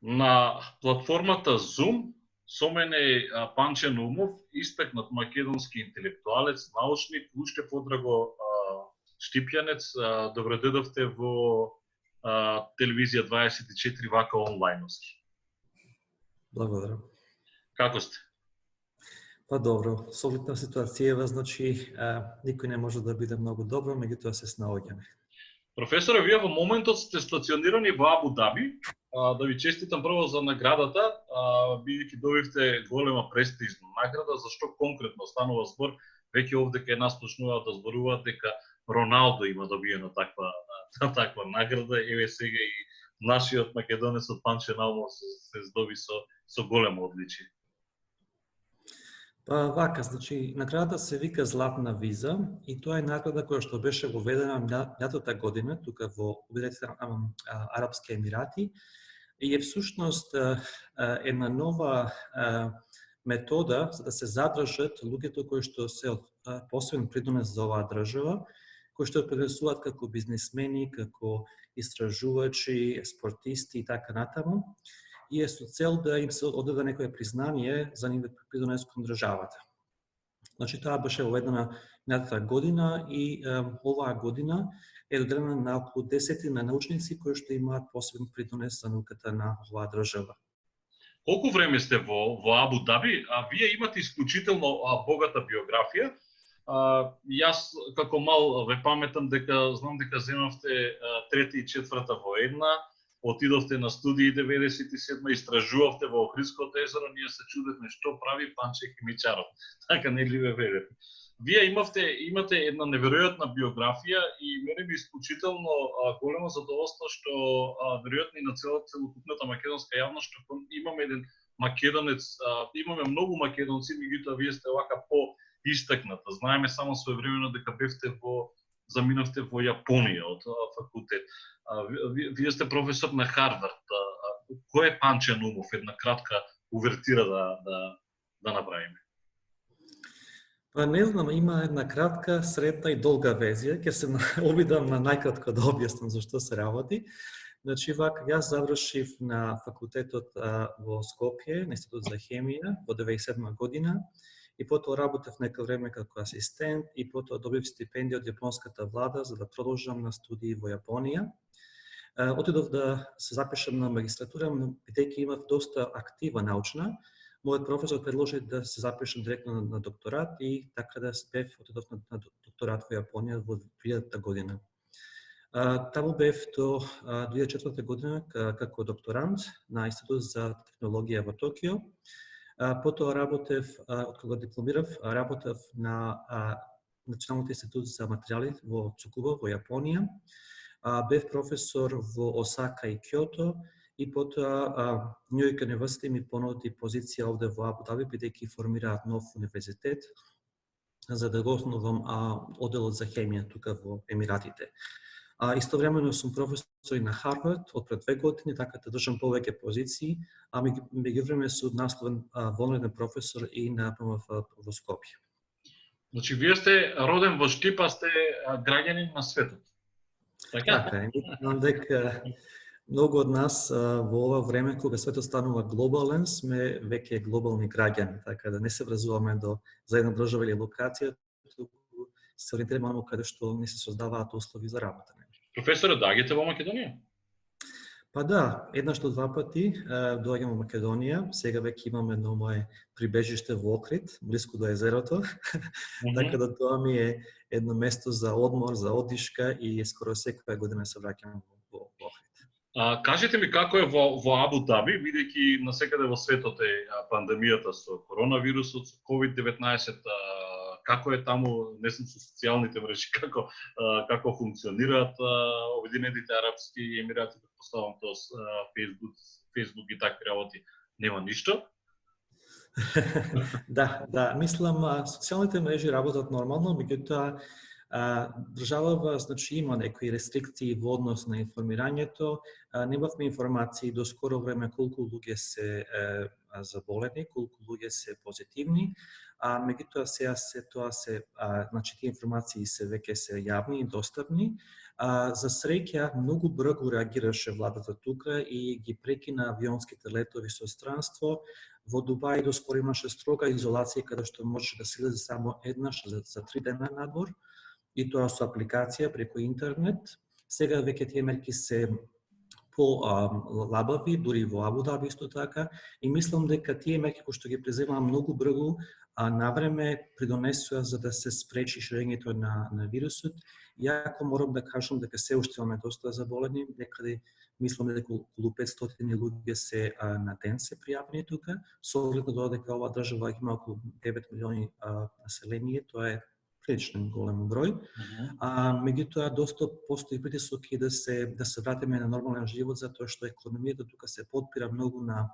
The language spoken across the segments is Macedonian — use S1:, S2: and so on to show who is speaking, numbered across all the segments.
S1: На платформата Zoom со мене е Панче Наумов, истакнат македонски интелектуалец, научник, уште подраго Штипјанец. Добро дојдовте во телевизија 24 вака онлайновски.
S2: Благодарам.
S1: Како сте?
S2: Па добро, солидна ситуацијава, значи никој не може да биде многу добро, меѓутоа се снаоѓаме.
S1: Професоре, вие во моментот сте стационирани во Абу Даби. Да ви честитам прво за наградата, бидејќи добивте голема престижна награда. Зашто конкретно станува збор? Веќе овде кај нас почнуваат да зборуваат дека Роналдо има добиена таква награда. Еве сега и нашиот македонецот Панче Наумов се здоби со големо одличие.
S2: Па вака, значи наградата се вика Златна виза и тоа е награда која што беше воведена меѓутоа година тука во Обединетите Арапски Емирати и е всушност една нова метода за да се задржат луѓето кои што се од посебен придонес за оваа држава, кои што пренесуваат како бизнисмени, како истражувачи, спортисти и така натаму. И е со цел да им се одаде некое признание за нивниот придонес кон државата. Значи, таа беше воведена минатата година и оваа година е доделена на околу 10 на научници кои што имаат посебен придонес за науката на оваа држава.
S1: Колку време сте во Абу Даби? Вие имате исклучително богата биографија. Јас како мал ве паметам дека знам дека земавте трета и четврта во една. Отидовте на студии 97, истражувавте во Охридското езеро, ние се чудевме што прави Панче Химичаров. Така не ли ве верите. Вие имате една неверојатна биографија и мене би исклучително големо задоволство што веројатно и на целокупната македонска јавност што имаме еден македонец, имаме многу македонци, меѓутоа вие сте вака по-истакната. Знаеме само своевремено дека заминавте во Јапонија од факултет. Вие сте професор на Харвард. Кој е Панче Наумов? Една кратка увертира да направиме.
S2: Па не знам, има една кратка, средна и долга верзија. Ќе се обидам на најкратко да објаснам зашто се работи. Значи, вака, јас завршив на факултетот во Скопје, на Институт за хемија, во 1997 година. И потоа работев нека време како асистент и потоа добив стипендија од јапонската влада за да продолжам на студии во Јапонија. Отидов да се запишам на магистратура, бидејќи имав доста актива научна. Мојот професор предложи да се запишам директно на докторат и така да отидов на докторат во Јапонија во 2000 година. Таму бев до 2004 година како докторант на Институт за технологија во Токио. Потоа работев, откога дипломирав, работев на Националниот институт за материјали во Цукуба, во Јапонија. Бев професор во Осака и Киото и потоа Нью Йорк универзитет ми понуди позиција овде во Абу Даби, бидејќи формираат нов универзитет за да го основам оделот за хемија тука во Емиратите. Истовремено сум професор и на Харвард од пред 2 години, така да држам повеќе позиции, меѓувреме сум насловен вонреден професор и на ПМФ во Скопје.
S1: Значи, вие сте роден во Штип, сте граѓанин на светот.
S2: Така е. Знам дека многу од нас во ова време, кога светот станува глобален, сме веќе глобални граѓани, така да не се врзуваме за една држава или локација, туку се ориентираме на каде што не се создаваат услови за работа.
S1: Професоре, доаѓате во Македонија?
S2: Па да, еднаш до 2 пати доаѓам во Македонија. Сега веќе имам едно мое прибежиште во Охрид, блиску до езерото. Така да тоа ми е едно место за одмор, за одишка и скоро секоја година се враќам во Охрид.
S1: Кажете ми како е во Абу Даби, бидејќи насекаде во светот е пандемијата со коронавирусот, со COVID-19, како е таму, не знам, со социјалните мрежи, како функционираат Обединетите Арапски Емирати, предпоставам тоа Facebook и такви работи, нема ништо?
S2: Да, мислам, социјалните мрежи работат нормално, меѓутоа Државава, значи, има некои рестрикции во однос на информирањето. Немавме информации до скоро време колку луѓе се заболени, колку луѓе се позитивни, меѓутоа сега значи тие информации се веќе се јавни и достапни. За среќа многу брзо реагираше владата тука и ги прекина авионските летови со странство. Во Дубај доскоро имаше строга изолација каде што можеше да се излезе само еднаш за 3 дена надвор, и тоа со апликација преку интернет. Сега веќе тие мерки се по-лабави, дури во Абу Даби исто така, и мислам дека тие мерки кои што ги преземаа многу брзо, навреме придонесува за да се спречи ширењето на вирусот. Иако морам да кажам дека се уште имаме доста заболени, некаде мислам дека околу 500 луѓе се на ден се пријавени тука, со оглед на тоа дека оваа држава има околу 9 милиони население, тоа е прилично голем број. Меѓутоа доста постои притисок и да се вратиме на нормален живот, затоа што економијата тука се потпира многу на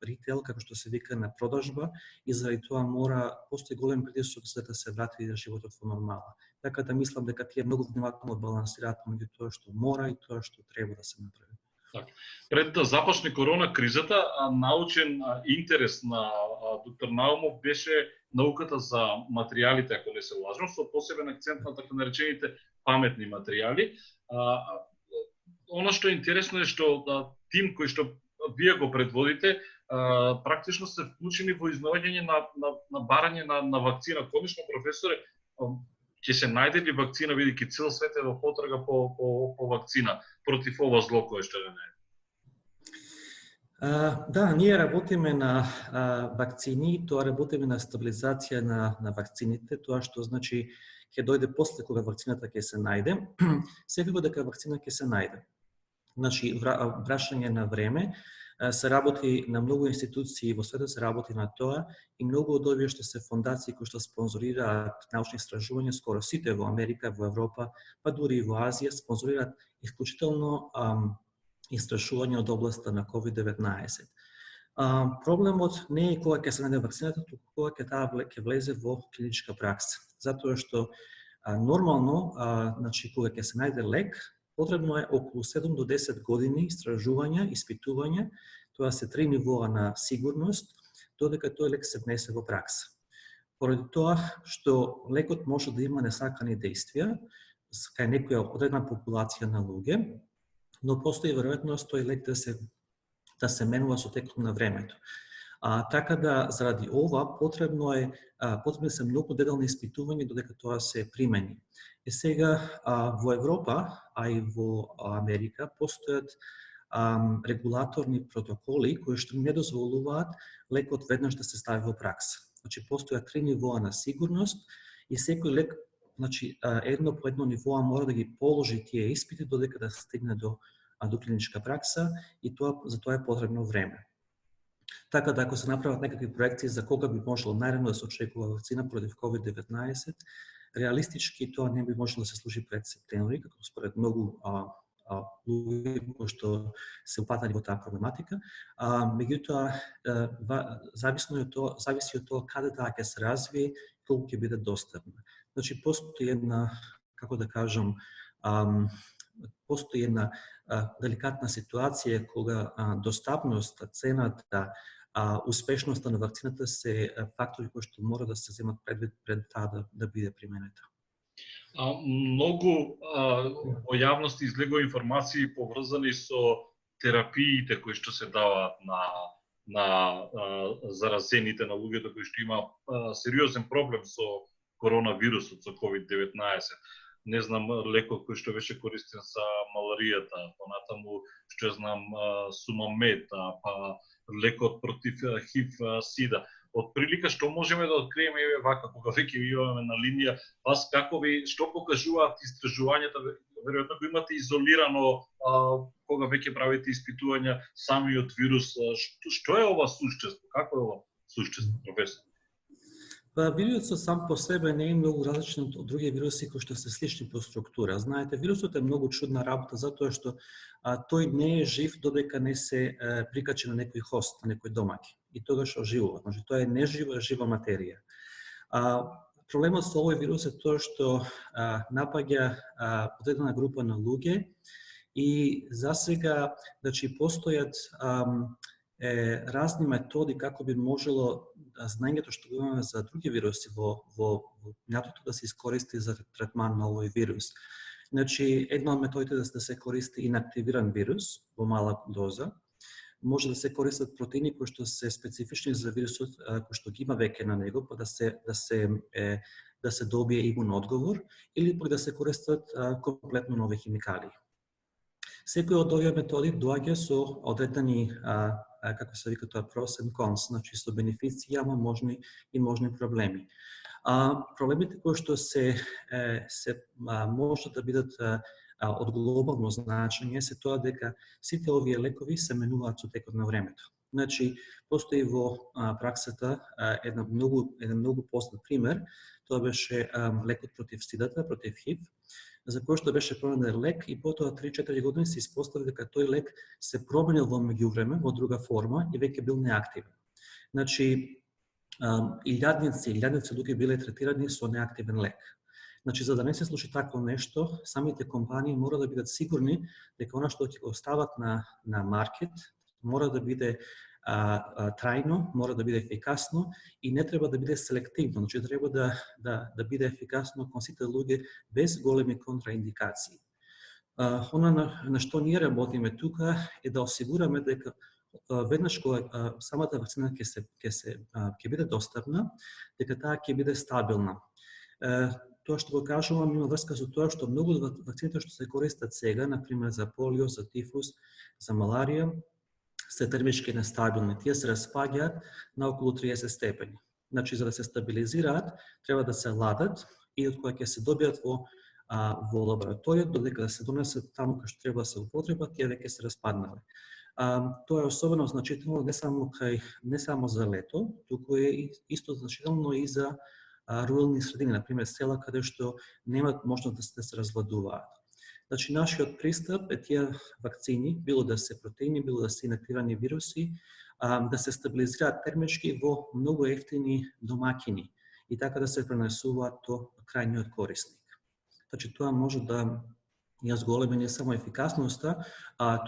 S2: ритейл, како што се вика, на продажба, и заради тоа постои голем притисок за да се врати животот во нормала. Така да мислам дека тие многу внимателно балансираат меѓу тоа што мора и тоа што треба да се направи.
S1: Пред да започне корона кризата, научен интерес на доктор Наумов беше науката за материјалите, ако не се лажам, со посебен акцент на така наречените паметни материјали. Оно што е интересно е што тим кој што вие го предводите, практично се вклучени во изнаоѓање на барање на вакцина. Конечно, професоре, ќе се најде ли вакцина, бидејќи цел свет е во потрага по вакцина против ова зло кое што не е?
S2: Да, ние работиме на вакцини, тоа работиме на стабилизација на вакцините, тоа што значи ќе дојде после кога вакцината ќе се најде. Секако дека вакцина ќе се најде. Значи, врашање на време, се работи на многу институции во светот, се работи на тоа, и многу од овие што се фондации кои што спонзорираат научни истражувања, скоро сите во Америка, во Европа, па дури и во Азија, спонзорираат исклучително истражување од областа на COVID-19. Проблемот не е кога ќе се најде вакцината, туку кога ќе влезе во клиничка пракса. Затоа што нормално, значи кога ќе се најде лек, потребно е околу 7 до 10 години истражувања, испитувања, тоа се 3 нивоа на сигурност, додека тој лек се внесе во пракса. Поради тоа што лекот може да има несакани дејствија кај некоја одредна популација на луѓе, но постои веројатност тој лек да се менува со текот на времето. Така да, заради ова, потребни се многу детални испитувања додека тоа се примени. И сега во Европа, а и во Америка, постојат регулаторни протоколи кои што не дозволуваат лекот веднаш да се стави во пракса. Значи, постојат 3 нивоа на сигурност и секој лек, значи, едно по едно нивоа мора да ги положи тие испити додека да се стигне до клиничка пракса, и за тоа е потребно време. Така да, ако се направат некакви проекции за кога би можело најрано да се очекува вакцина против COVID-19, реалистички тоа не би можело да се случи пред септември, како според многу луѓе кои што се упатали во таа проблематика. Меѓутоа, зависи од тоа каде таа ќе се развие, колку ќе биде достапна. Значи, постои една, како да кажам, постои една деликатна ситуација кога достапноста, цената, успешноста на вакцината се фактори кои што мора да се земат предвид пред таа да биде применета.
S1: Многу во јавности излегува информации поврзани со терапиите кои што се даваат на заразените, на луѓето кои што има сериозен проблем со коронавирусот, со COVID-19. Не знам, лекот кој што беше користен за маларијата, понатаму што знам Сумамед, па лекот против ХИВ, СИДА. Од прилика што можеме да откриеме вака кога веќе имаме на линија, вас што покажуваат истражувањата, веројатно го имате изолирано кога веќе правите испитувања самиот вирус, што е ова суштество, како е ова суштество, професор?
S2: Вирусот сам по себе не е многу различен од други вируси кои што се слични по структура. Знаете, вирусот е многу чудна работа затоа што тој не е жив додека не се прикачи на некој хост, на некој домаќин. И тогаш оживува. Значи, тоа е нежива, жива материја. Проблемот со овој вирус е тоа што напаѓа одредена група на луѓе и засега постојат разни методи како би можело знаењето што го имаме за други вируси во минатото да се искористи за третман на овој вирус. Една од методите да се користи инактивиран вирус во мала доза. Може да се користат протеини кои што се специфични за вирусот кој што ги има веќе на него, па да се добие имун одговор, или пак да се користат комплетно нови химикали. Секој од овие методи доаѓа со одредени, како се вика тоа, pros and cons, со бенефиции, ама можни проблеми. Проблемите кои што се може да бидат од глобално значење се тоа дека сите овие лекови се менуваат со текот на времето. Постои во праксата еден многу познат пример, тоа беше лекот против сидата, против ХИВ, за кој што беше пронајден лек и потоа 3-4 години се испостави дека тој лек се променил во меѓувреме во друга форма и веќе бил неактивен. Илјадници луѓе биле третирани со неактивен лек. За да не се случи такво нешто, самите компании мора да бидат сигурни дека она што ќе го стават на маркет мора да биде трајно, мора да биде ефикасно и не треба да биде селективно, треба да биде ефикасно кон сите луѓе без големи контраиндикации. Она на што ние работиме тука е да осигураме дека веднаш кога самата вакцина ќе биде достапна, дека таа ќе биде стабилна. Тоа што го кажувам има врска со тоа што многу од вакцините што се користат сега, например за полио, за тифус, за маларија, се термички нестабилни. Тие се распаѓаат на околу 30 степени. За да се стабилизираат, треба да се ладат и од кога ќе се добијат во лабораторија, додека да се донесат таму кај што треба да се употребат, тие веќе се распаднале. Тоа е особено значително не само за лето, туку е исто значително и за рурални средини, например села каде што немаат можност да се развладуваат. Нашиот пристап е тие вакцини, било да се протеини, било да се инактивирани вируси, да се стабилизираат термички во многу ефтини домакини и така да се пренесуваат до крајниот корисник. Тоа може да ја зголеми не само ефикасноста,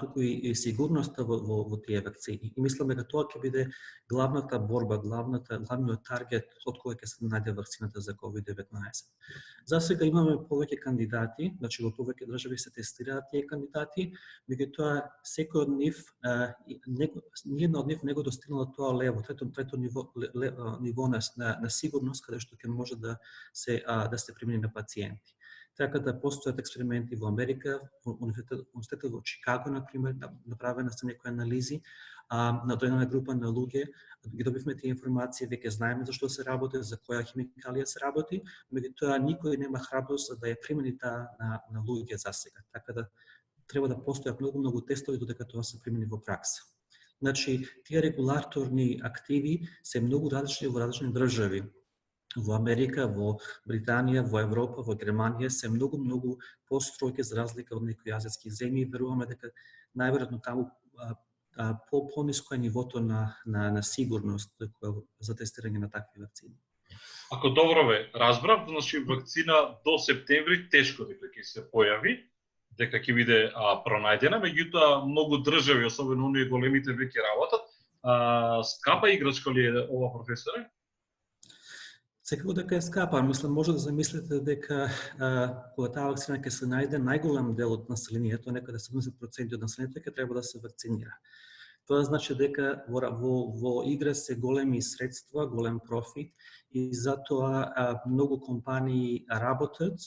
S2: туку и сигурноста во тие вакцини. И мислам дека тоа ќе биде главната борба, главниот таргет од кој ќе се најде вакцината за COVID-19. Засега имаме повеќе кандидати, во повеќе држави се тестираат тие кандидати, меѓутоа секој од нив, ниедна од нив не го достигнала тоа лево, трето ниво на сигурност каде што ќе може да се примени на пациенти. Така да постојат експерименти во Америка, во Универзитетот во Чикаго, например, направена се некои анализи на одредена група на луѓе. Ги добивме тие информации, веќе знаеме за што се работи, за која химикалија се работи, меѓутоа никој нема храброст да ја примени таа на луѓе засега. Така да треба да постојат многу тестови додека тоа се примени во пракса. Тие регулаторни активи се многу различни во различни држави. Во Америка, во Британија, во Европа, во Германија се многу построги за разлика од некои азијски земји. Веруваме дека најверојатно таму по-ниско е нивото на сигурност за тестирање на такви вакцини.
S1: Ако добро ве разбрав, вакцина до септември тешко дека ќе се појави, дека ќе биде пронајдена, меѓутоа многу држави, особено оние големите, веќе работат. Скапа играчка ли е ова, професоре?
S2: Секако дека е скапа, мислам, може да замислите дека кога таа вакцина ќе се најде, најголем дел од населението, некаде 70% од населението ќе треба да се вакцинира. Тоа значи дека во игра се големи средства, голем профит и затоа многу компании работат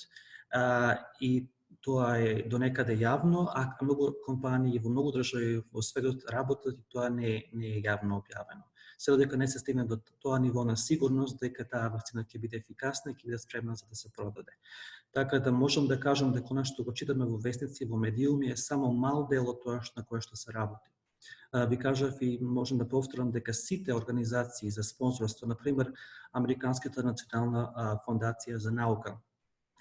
S2: и тоа е до некаде јавно, а многу компании во многу држави во светот работат и тоа не е јавно објавено. Се додека не се стигне до тоа ниво на сигурност дека таа вакцина ќе биде ефикасна и ќе биде спремна за да се продаде. Така да можам да кажам дека она што го читаме во вестници, во медиуми е само мал дел од тоа на кое што се работи. Ви кажав и можам да повторам дека сите организации за спонсорство, например Американската национална фондација за наука,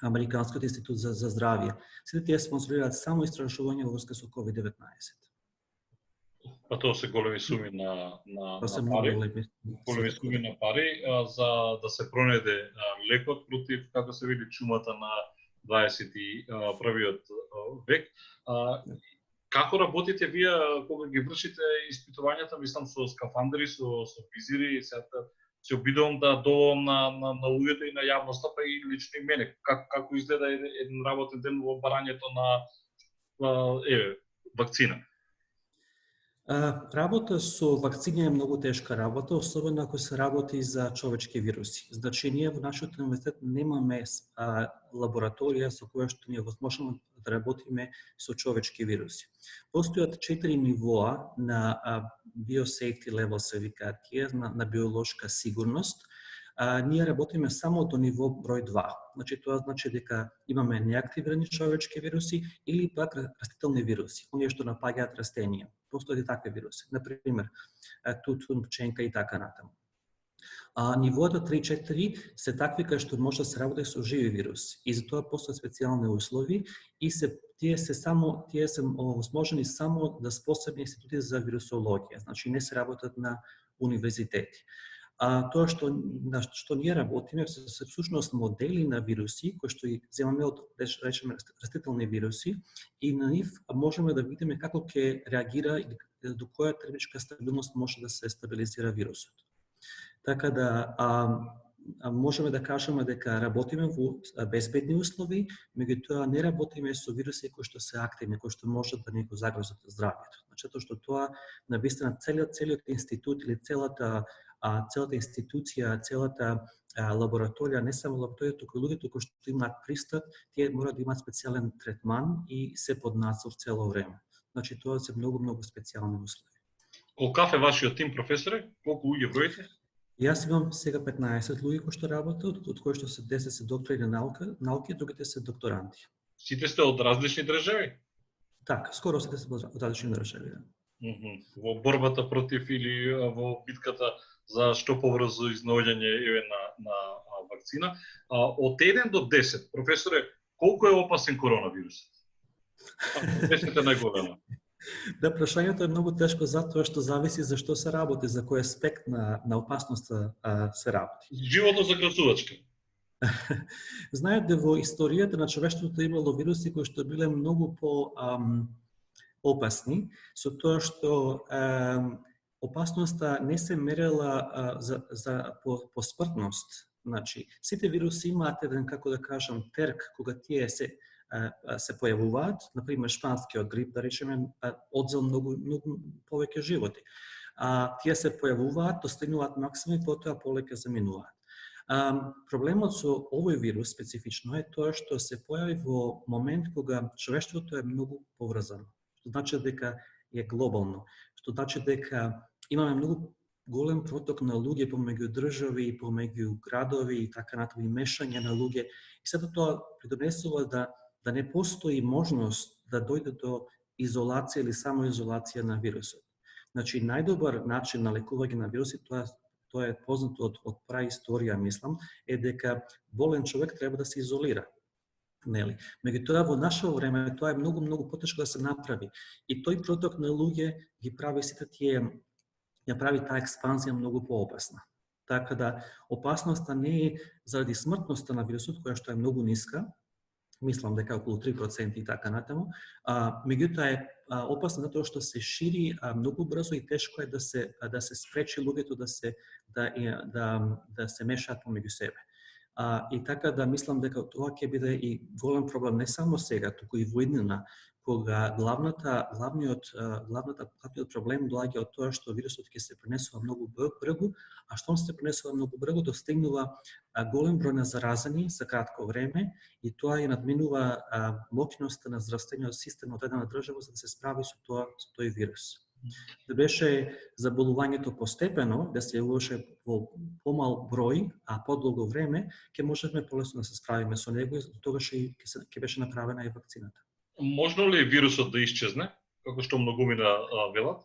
S2: Американскиот институт за здравје, сите тие спонсорираат само истражување во врска со COVID-19.
S1: Па тоа се големи суми на
S2: Тоа се многу
S1: пари.
S2: големи.
S1: Големи суми на пари за да се пронајде лекот против, како се вели, чумата на 21-виот век. Како работите вие кога ги вршите испитувањата, мислам со скафандри, со визири, се обидувам да доволам на луѓето и на јавноста, па и лично и мене. Како изгледа еден работен ден во барањето на вакцина?
S2: Работа со вакцини е многу тешка работа, особено ако се работи за човечки вируси. Значи, ние во нашиот универзитет немаме лабораторија со која што ние можеме да работиме со човечки вируси. Постојат 4 нивоа на biosafety level се викаат тие, на биолошка сигурност. Ние работиме само до ниво број 2. Значи, тоа значи дека имаме неактивирани човечки вируси или пак растителни вируси, оние што напаѓаат растенија. Постојат и такви вируси, например, тутун, пченка и така натаму. Нивоата 3-4 се такви кај што може да се работи со живи вируси и затоа постојат специјални услови и тие се овозможени само да способни институти за вирусологија, значи не се работат на универзитети. Тоа што ние работиме се всушност модели на вируси кои што ги земаме од речеме растителни вируси и на нив можеме да видиме како ќе реагира и до која термичка стабилност може да се стабилизира вирусот. Така да можеме да кажеме дека работиме во безбедни услови, меѓутоа не работиме со вируси кои што се активни, кои што можат да ни го загрозат здравјето. Значи, што тоа навистина целиот институт или целата институција, целата лабораторија, не само лабораторија, туку луѓето кои што имаат пристап, тие мора да имаат специјален третман и се под надзор цело време. Значи, тоа се многу специјални услови.
S1: Колкав е вашиот тим, професоре? Колку луѓе броите?
S2: Јас имам сега 15 луѓе кои што работат, од кои што се 10 се доктори на науки, другите се докторанти.
S1: Сите сте од различни држави?
S2: Така, скоро сите се од различни држави.
S1: Во борбата против или во битката за што побрзо изнаоѓање на вакцина. Од 1 до 10, професоре, колку е опасен коронавирусот? 10 е најголема.
S2: Да, прашањето е многу тешко затоа што зависи за што се работи, за кој аспект на опасноста се работи.
S1: Животно закрасувачка.
S2: Знаете, во историјата на човештвото имало вируси кои што биле многу опасни, со тоа што опасноста не се мерела по смртност. Значи, сите вируси имаат еден, како да кажам, терк кога тие се појавуваат, например шпанскиот грип, да речеме, одзел многу повеќе животи. Тие се појавуваат, достигнуваат максимум и потоа полека заминуваат. Проблемот со овој вирус специфично е тоа што се појави во момент кога човештвото е многу поврзано, што значи дека е глобално, што значи дека имаме многу голем проток на луѓе помеѓу држави, помеѓу градови и така натаму, и мешање на луѓе. И сето тоа придонесува да не постои можност да дојде до изолација или самоизолација на вирусот. Значи, најдобар начин на лекување на вируси, тоа е познато од праисторија, мислам, е дека болен човек треба да се изолира. Нели? Меѓутоа во наше време тоа е многу потешко да се направи. И тој проток на луѓе ги прави сите тие, ја прави таа експанзија многу поопасна. Така да опасноста не е заради смртноста на вирусот, која што е многу ниска, мислам дека околу 3% и така натаму, меѓутоа е опасно затоа што се шири многу брзо и тешко е да се спречи луѓето да се мешаат помеѓу себе. И така да мислам дека тоа ќе биде и голем проблем не само сега, туку и во иднина, кога главниот проблем доаѓа од тоа што вирусот ќе се пренесува многу брзо, а штом се пренесува многу брзо, достигнува голем број на заразени за кратко време и тоа ја надминува моќноста на здравствениот систем од една држава за да се справи со тој вирус. Да беше заболувањето постепено, да се јавуваше во помал број, а подолго време, ќе можеме полесно да се справиме со него и тогаш ќе беше направена и вакцината.
S1: Можно ли вирусот да исчезне, како што многумина велат?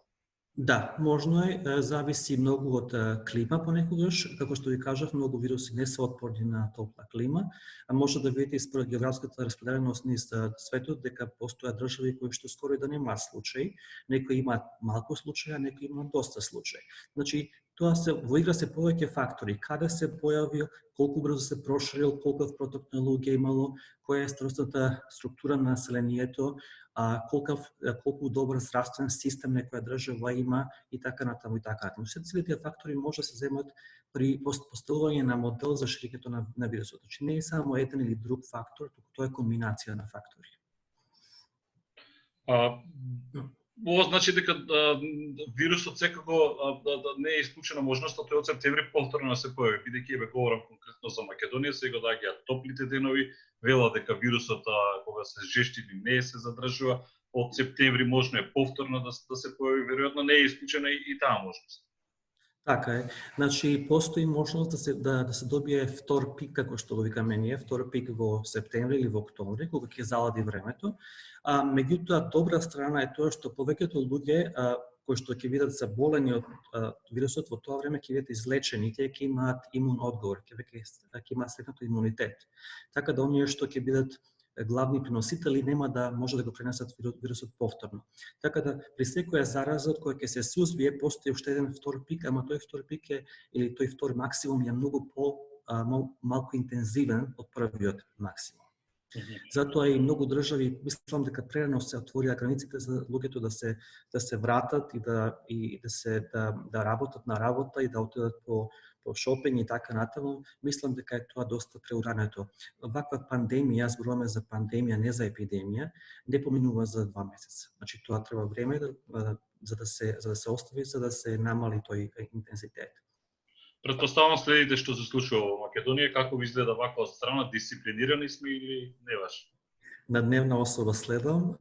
S2: Да, можно е, зависи многу од клима понекогаш, како што ви кажав, многу вируси не се отпорни на топла клима, а може да видите според географската распределеност низ светот дека постојат држави кои што скоро и да немаат случаи, некои имаат малку случаи, а некои имаат доста случаи. Значи, тоа во игра се повеќе фактори, каде се појавил, колку брзо се проширил, колков проток на луѓе имало, која е старосната структура на населението, колку добар здравствен систем некоја држава има и така натаму и така натаму. Сите тие фактори може да се земат при поставување на модел за ширењето на вирусот. Значи не е само еден или друг фактор, туку тоа е комбинација на фактори.
S1: Ова значи дека вирусот секако не е исклучена можноста тој од септември повторно се појави, бидејќи еве говорам конкретно за Македонија, сега доаѓаат топлите денови, вела дека вирусот кога се жешти или не се задржува, од септември можно е повторно да се појави, веројатно не е исклучена и таа можност.
S2: Така е. Значи, постои можност да се добие втор пик, како што го викаме ние, втор пик во септември или во октомври, кога ќе залади времето. Меѓутоа, добра страна е тоа што повеќето луѓе кои што ќе бидат заболени од вирусот во тоа време ќе бидат излечени, тие ќе имаат имун одговор, ќе имаат стекнато имунитет. Така да оние што ќе бидат главни преносители нема да може да го пренесат вирусот повторно. Така да при секоја зараза од која ќе се сузвие постои уште еден втор пик, ама тој втор пик е или тој втор максимум е многу малку интензивен од првиот максимум. Затоа и многу држави мислам дека прерано се отворија границите за луѓето да се вратат и да работат на работа и да отидат по шопинг и така натаму. Мислам дека е тоа доста преурането. Ваква пандемија, зборуваме за пандемија, не за епидемија, не поминува за 2 месеца. Значи тоа треба време за да се остави, за да се намали тој интензитет.
S1: Претпоставам следите што се случува во Македонија, како ви изгледа вака од страна, дисциплинирани сме или не баш?
S2: На дневна основа следам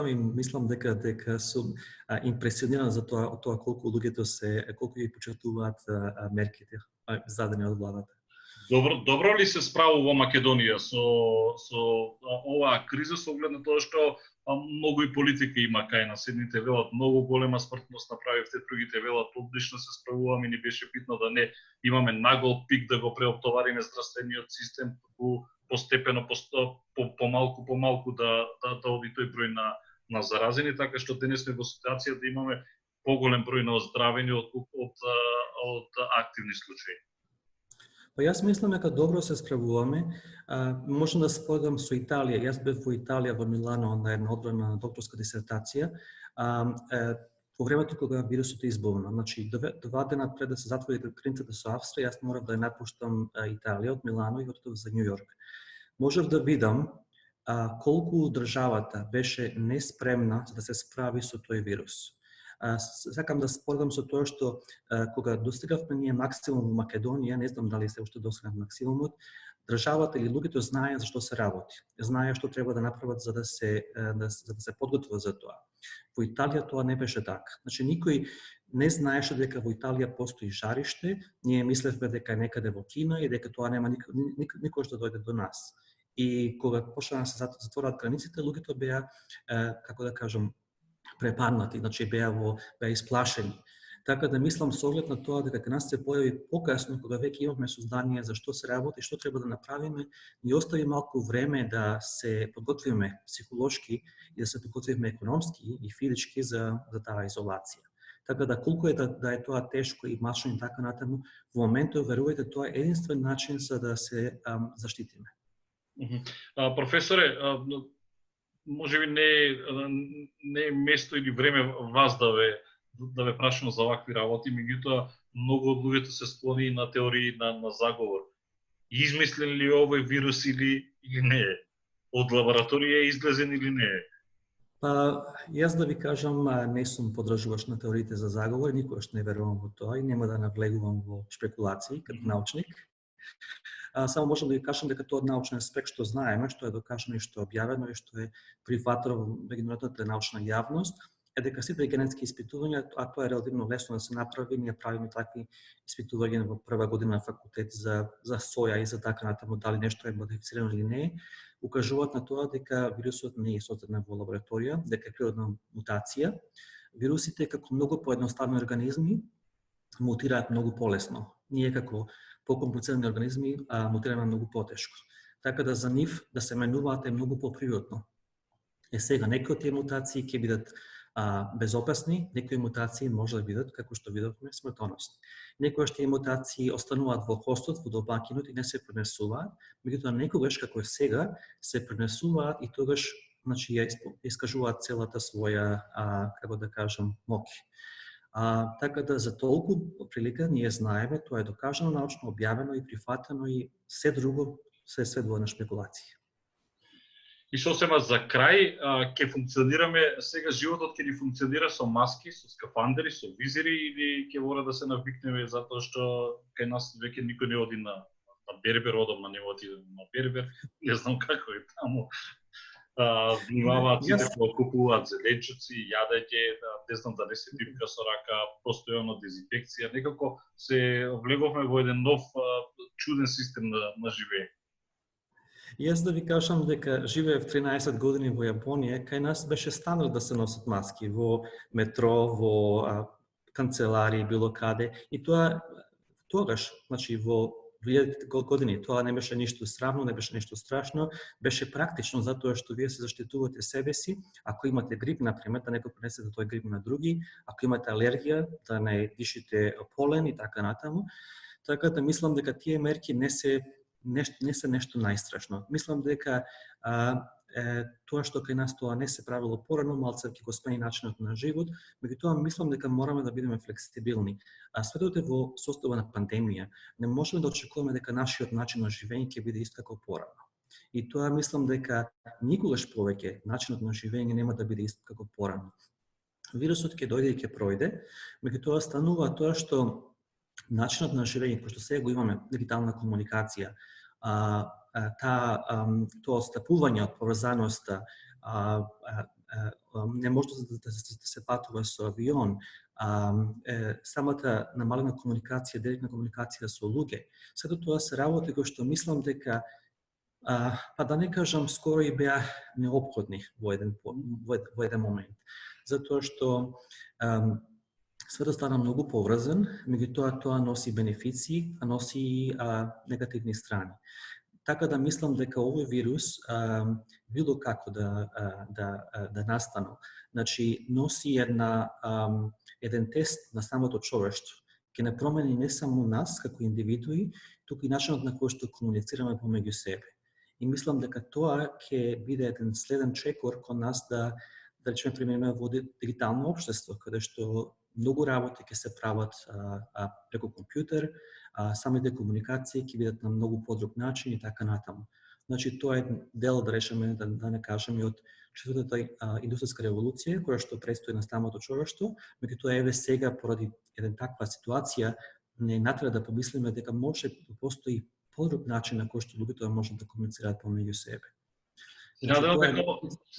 S2: и мислам дека сум импресиониран за тоа колку ги почитуваат мерките зададени од владата.
S1: Добро ли се справува Македонија со оваа криза со оглед на тоа што многу и политика има кај нас, едните велат многу голема смртност направивте, другите велат одлично се справуваме, ни беше битно да не имаме нагол пик да го преоптовариме здравствениот систем, постепено помалку да оди тој број на заразени, така што денес сме во ситуација да имаме поголем број на оздравени од активни случаи.
S2: Па јас мислам дека добро се справуваме. Можам да споредам со Италија. Јас бев во Италија, во Милано, на една одбрана докторска дисертација. По времето кога вирусот избувна, значи 2 дена пред да се затвори границата со Австрија, јас морав да ја напуштам Италија од Милано и отидов за Њу Јорк. Можев да видам колку државата беше неспремна за да се справи со тој вирус. Сакам да споредам со тоа што кога достигавме ние максимум во Македонија, не знам дали се уште достигнат максимумот, државата или луѓето знаеа за што се работи. Знаеа што треба да направат за да се подготват за тоа. Во Италија тоа не беше така. Значи никој не знаеше дека во Италија постои жариште, ние мислевме дека е некаде во Кина и дека тоа нема никош да дојде до нас. И кога почна да се затворат границите, луѓето беа, како да кажам, препаднати, значи беа исплашени. Така да мислам со оглед на тоа дека кај нас се појави покасно, кога веќе имавме сознание за што се работи, што треба да направиме, ни остави малку време да се подготвиме психолошки и да се подготвиме економски и физички за таа изолација. Така да колку е да е тоа тешко и мачно и така натаму, во моментот верувајте тоа е единствен начин за да се заштитиме.
S1: Професоре, можеби не е место или време вас да ве прашам за вакви работи, меѓутоа многу од луѓето се склони на теории на заговор. Измислен ли овој вирус или не е? Од лабораторија е излезен или не е?
S2: Па, јас да ви кажам, не сум поддржуваш на теориите за заговор, никогаш не верувам во тоа и нема да навлегувам во шпекулации като научник. Само можам да ви кажам дека тоа од научен аспект што знаеме, што е докажано и што е објавено и што е прифатено во меѓународната научна јавност, е дека сите генетски испитувања, а тоа е релативно лесно да се направи, ние правиме такви испитувања во прва година на факултет за соја и за така натаму, дали нешто е модифицирано или не, укажуваат на тоа дека вирусот не е создаден во лабораторија, дека е природна мутација. Вирусите како многу поедноставни организми мутираат многу полесно. Ние како покомплицирани организми мутираме многу потешко. Така да за нив да се менуваат е многу поприродно. Сега, некои од тие мутации ќе бидат безопасни, некои мутации може да бидат, како што видовме, смртоносни. Некојаш тие мутации остануваат во хостот, во домакинот и не се пренесуваат, меѓутоа некогаш, како е сега, се пренесуваат и тогаш ја искажуваат целата своја, како да кажам, моќ. Така да за толку прилика ние знаеме, тоа е докажано научно, објавено и прифатено и се друго се сведува на шпекулации.
S1: И сосема за крај, ќе функционираме, сега животот ќе ни функционира со маски, со скафандери, со визири или ќе мора да се навикнеме затоа што кај нас веќе никој не оди на бербер, одамна не оди на бербер, не знам како е таму. Внимаваат сите што купуваат зеленчуци, јадење, не знам да не се пипка со рака, постојано дезинфекција, некако се влеговме во еден нов чуден систем на живење.
S2: Јас да ви кажам дека живеев 13 години во Јапонија, кај нас беше стандард да се носат маски во метро, во канцеларии, било каде. И тоа тогаш, значи во 2000 години, тоа не беше ништо срамно, не беше ништо страшно, беше практично затоа што вие се заштитувате себе си, ако имате грип, например, да не го пренесете тој грип на други, ако имате алергија, да не дишите полен и така натаму. Така да мислам дека тие мерки не се нешто најстрашно. Мислам дека тоа што кај нас тоа не се правило порано, малце ќе го смени начинот на живот, меѓутоа мислам дека мораме да бидеме флексибилни. Светот е во состојба на пандемија. Не можеме да очекуваме дека нашиот начин на живење ќе биде ист како порано. И тоа мислам дека никогаш повеќе начинот на живење нема да биде ист како порано. Вирусот ќе дојде и ќе пројде, меѓутоа станува тоа што начинот на живење, кој што сега го имаме, дигитална комуникација, тоа отстапување од поврзаноста, неможност да се патува со авион, самата намалена комуникација, директна комуникација со луѓе, сето тоа се работи кои што мислам дека, па да не кажам, скоро и беа неопходни во еден момент. Затоа што светот стана многу поврзан, меѓутоа тоа носи бенефиции, а носи и негативни страни. Така да мислам дека овој вирус, било како да настанал, значи носи еден тест на самото човештво. Ќе не промени не само нас како индивидуи, туку и начинот на кој што комуницираме помеѓу себе. И мислам дека тоа ќе биде еден следен чекор кон нас да речеме преминеме во дигитално општество, каде што многу работи ќе се прават преку компјутер, самите комуникации ќе бидат на многу подруг начин и така натаму. Значи тоа е дел, да речеме, да не кажеме, од четвртата индустријска револуција, која што предстои на самото човештво, меѓутоа еве сега поради една таква ситуација не натера да помислиме дека може да постои подруг начин на кој што луѓето можат да комуницираат помеѓу себе.
S1: Се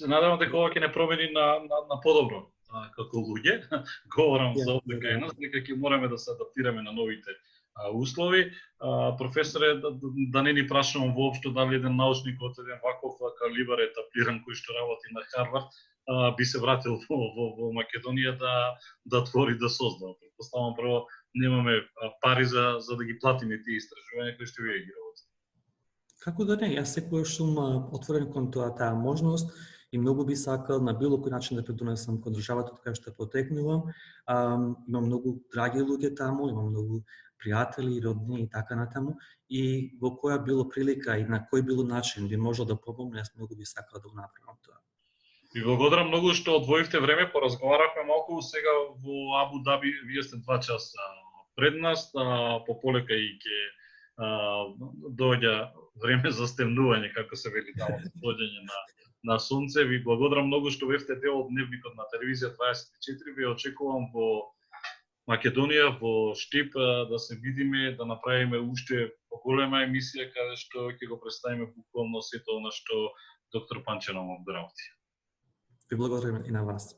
S1: надевам дека ова ќе не промени на подобро како луѓе. Говорам за овде кај нас, дека ќе мораме да се адаптираме на новите услови. Професоре, да не ни прашувам воопшто дали еден научник од еден ваков калибар етаблиран кој што работи на Харвард би се вратил во Македонија да твори, да создава. Предпоставам прво немаме пари за да ги платиме тие истражувања кои што вие ги работите.
S2: Како да не, јас секогаш сум отворен кон таа можност и многу би сакал на било кој начин да придонесам кон државата така што потекнувам. Имам многу драги луѓе таму, имам многу пријатели, роднини и така натаму, и во која било прилика и на кој било начин би можел да помогне, јас многу би сакал да го направам тоа.
S1: Ви благодарам многу што одвоивте време, поразговаравме малку, сега во Абу Даби вие сте 2 часа пред нас, пополека и ќе доаѓа време за стемнување, како се вели таму, доаѓање на сонце. Ви благодарам многу што бевте дел од дневникот на телевизија 24. Ви очекувам во Македонија, во Штип, да се видиме, да направиме уште поголема емисија каде што ќе го представиме буквално сето она што доктор Панче нам обработи.
S2: Ви благодарам и на вас.